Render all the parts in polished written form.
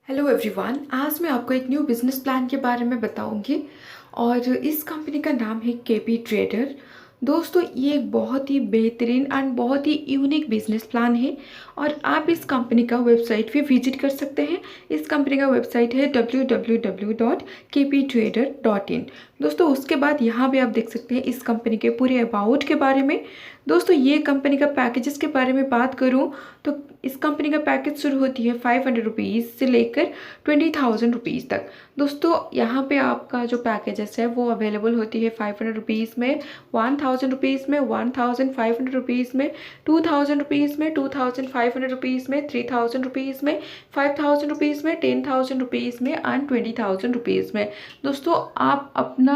Hello everyone. आज मैं आपको एक न्यू बिजनेस प्लान के बारे में बताऊंगी और इस कंपनी का नाम है केपी ट्रेडर। दोस्तों, ये एक बहुत ही बेहतरीन एंड बहुत ही यूनिक बिजनेस प्लान है और आप इस कंपनी का वेबसाइट भी विजिट कर सकते हैं। इस कंपनी का वेबसाइट है www.kptrader.in। दोस्तों, उसके बाद यहाँ पे आप देख सकते हैं इस कंपनी के पूरे अबाउट के बारे में। दोस्तों, ये कंपनी का पैकेजेस के बारे में बात करूँ तो इस कंपनी का पैकेज शुरू होती है 500 रुपीज़ से लेकर 20,000 रुपीज़ तक। दोस्तों, यहाँ पे आपका जो पैकेजेस है वो अवेलेबल होती है 500 रुपीज़ में, 1000 रुपीज़ में, 1500 रुपीज़ में, 2000 रुपीज़ में, 2500 रुपीज़ में, 3000 रुपीज़ में, 5000 रुपीज़ में, 10,000 रुपीज़ में एंड 20,000 रुपीज़ में। दोस्तों, आप अपने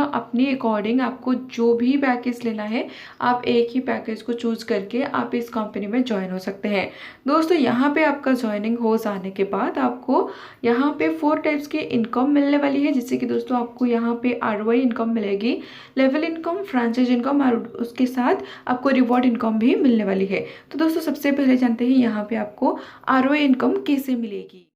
अकॉर्डिंग आपको जो भी पैकेज लेना है, आप एक ही पैकेज को चूज़ करके आप इस कंपनी में ज्वाइन हो सकते हैं। दोस्तों, यहाँ पे आपका ज्वाइनिंग हो जाने के बाद आपको यहाँ पे 4 टाइप्स की इनकम मिलने वाली है, जिससे कि दोस्तों आपको यहाँ पे आरओआई इनकम मिलेगी, लेवल इनकम, फ्रेंचाइज इनकम और उसके साथ आपको रिवॉर्ड इनकम भी मिलने वाली है। तो दोस्तों, सबसे पहले जानते हैं यहाँ पे आपको आरओआई इनकम कैसे मिलेगी।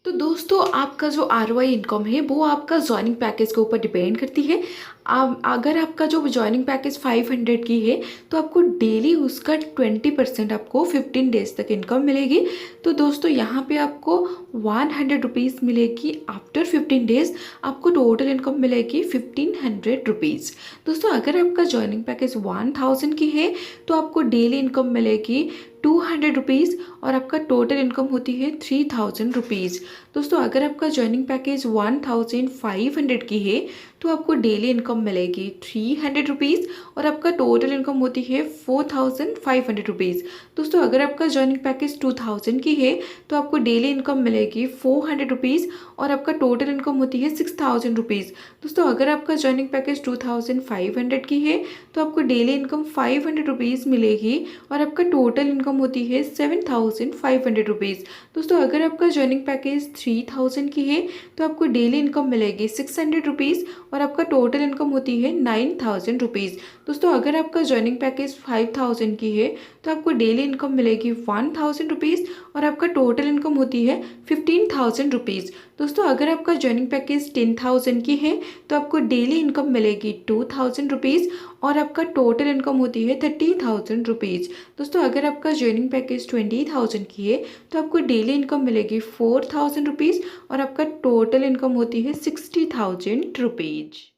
तो दोस्तों, आपका जो आरओआई इनकम है वो आपका ज्वाइनिंग पैकेज के ऊपर डिपेंड करती है। अगर आपका जो ज्वाइनिंग पैकेज 500 की है तो आपको डेली उसका 20% आपको 15 डेज तक इनकम मिलेगी। तो दोस्तों, यहाँ पे आपको 100 रुपीज़ मिलेगी। आफ्टर 15 डेज आपको टोटल इनकम मिलेगी 1500 रुपीज़। दोस्तों, अगर आपका ज्वाइनिंग पैकेज 1000 की है तो आपको डेली इनकम मिलेगी 200 रुपीज़ और आपका टोटल इनकम होती है 3000 रुपीज़। दोस्तों, अगर आपका ज्वाइनिंग पैकेज 1500 की है तो आपको डेली इनकम मिलेगी 300 रुपीज़ और आपका टोटल इनकम होती है 4500 रुपीज़। दोस्तों, अगर आपका ज्वाइनिंग पैकेज 2000 की है तो आपको डेली इनकम मिलेगी 400 रुपीज़ और आपका टोटल इनकम होती है 6000 रुपीज़। दोस्तों, अगर आपका ज्वाइनिंग पैकेज 2500 की है तो आपको डेली इनकम 500 रुपीज़ मिलेगी और आपका टोटल इनकम होती है 7500 रुपीज़। दोस्तों, अगर आपका ज्वाइनिंग पैकेज 3000 की है तो आपको डेली इनकम मिलेगी 600 रुपीज़ और आपका टोटल इनकम होती है 9000 रुपीज़। दोस्तों, अगर आपका ज्वाइनिंग पैकेज 5000 की है तो आपको डेली इनकम मिलेगी 1000 रुपीज़ और आपका टोटल इनकम होती है 15000 रुपीज़। दोस्तों, अगर आपका ज्वाइनिंग पैकेज 10000 की है तो आपको डेली इनकम मिलेगी 2000 रुपीज़ और आपका टोटल इनकम होती है 30000 रुपीज़। दोस्तों, अगर आपका ज्वाइनिंग पैकेज 20000 की है तो आपको डेली इनकम मिलेगी 4000 रुपीज़ और आपका टोटल इनकम होती है 60000 रुपीज़।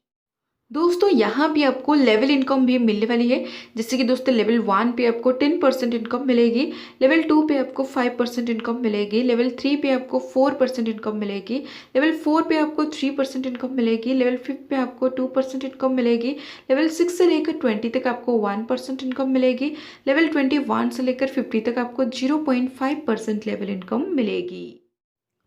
दोस्तों, यहाँ भी आपको लेवल इनकम भी मिलने वाली है, जैसे कि दोस्तों लेवल 1 पे आपको 10% इनकम मिलेगी, लेवल 2 पे आपको 5% इनकम मिलेगी, लेवल 3 पे आपको 4% इनकम मिलेगी, लेवल 4 पे आपको 3% इनकम मिलेगी, लेवल 5 पे आपको 2% इनकम मिलेगी, लेवल 6 से लेकर 20 तक आपको 1% इनकम मिलेगी, लेवल 21 से लेकर 50 तक आपको 0.5% लेवल इनकम मिलेगी।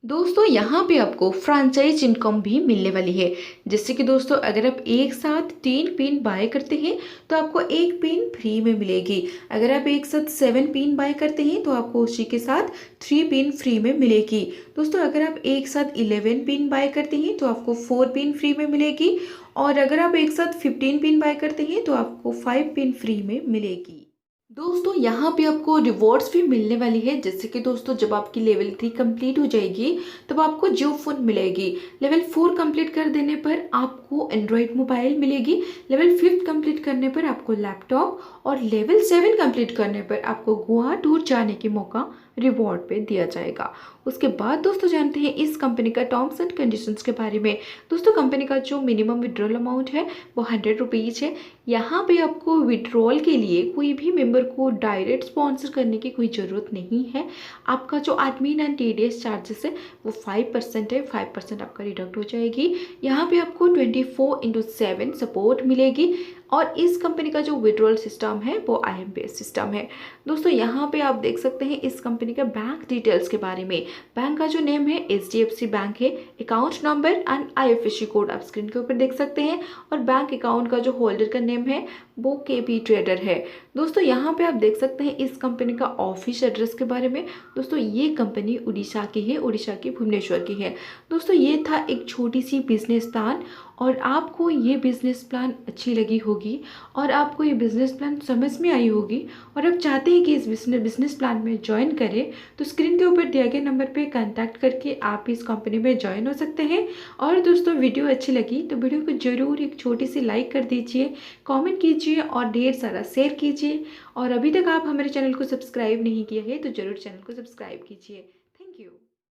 दोस्तों, यहाँ पे आपको फ्रेंचाइज इनकम भी मिलने वाली है, जैसे कि दोस्तों अगर आप एक साथ 3 पेन बाय करते हैं तो आपको एक पेन फ्री में मिलेगी। अगर आप एक साथ 7 पेन बाय करते हैं तो आपको उसी के साथ 3 पेन फ्री में मिलेगी। दोस्तों, अगर आप एक साथ 11 पेन बाय करते हैं तो आपको 4 पेन फ्री में मिलेगी और अगर आप एक साथ 15 पेन बाय करते हैं तो आपको 5 पेन फ्री में मिलेगी। दोस्तों, यहाँ पे आपको रिवॉर्ड्स भी मिलने वाली है, जैसे कि दोस्तों जब आपकी लेवल 3 कंप्लीट हो जाएगी तब आपको जियो फोन मिलेगी। लेवल 4 कंप्लीट कर देने पर आपको एंड्रॉयड मोबाइल मिलेगी, लेवल 5 कंप्लीट करने पर आपको लैपटॉप और लेवल 7 कंप्लीट करने पर आपको गोवा टूर जाने के मौका रिवॉर्ड पे दिया जाएगा। उसके बाद दोस्तों जानते हैं इस कंपनी का टर्म्स एंड कंडीशंस के बारे में। दोस्तों, कंपनी का जो मिनिमम विड्रॉल अमाउंट है वो 100 रुपीज़ है। यहाँ पे आपको विड्रॉल के लिए कोई भी मेंबर को डायरेक्ट स्पॉन्सर करने की कोई ज़रूरत नहीं है। आपका जो एडमिन एंड टीडीएस चार्जेस है वो 5% है, 5% आपका डिडक्ट हो जाएगी। यहाँ पे आपको 24/7 सपोर्ट मिलेगी और इस कंपनी का जो विड्रॉल सिस्टम है वो IMPS सिस्टम है। दोस्तों, यहाँ पे आप देख सकते हैं इस कंपनी का बैंक डिटेल्स के बारे में। बैंक का जो नेम है HDFC बैंक है, account number and IFSC code आप स्क्रीन के ऊपर देख सकते हैं और बैंक अकाउंट का जो होल्डर का नेम है वो केपी ट्रेडर है। दोस्तों यहाँ पे आप देख सकते हैं इस कंपनी का ऑफिस एड्रेस के बारे में। दोस्तों ये कंपनी उड़ीसा की है, उड़ीसा की भुवनेश्वर की है। दोस्तों ये था एक छोटी सी बिजनेस प्लान, और आपको ये बिज़नेस प्लान अच्छी लगी होगी और आपको ये बिज़नेस प्लान समझ में आई होगी और आप चाहते हैं कि इस बिज़नेस प्लान में ज्वाइन करें, तो स्क्रीन के ऊपर दिए गए नंबर पे कांटेक्ट करके आप इस कंपनी में ज्वाइन हो सकते हैं। और दोस्तों वीडियो अच्छी लगी तो वीडियो को ज़रूर एक छोटी सी लाइक कर दीजिए, कमेंट कीजिए और ढेर सारा शेयर कीजिए। और अभी तक आप हमारे चैनल को सब्सक्राइब नहीं किया है तो ज़रूर चैनल को सब्सक्राइब कीजिए। Thank you.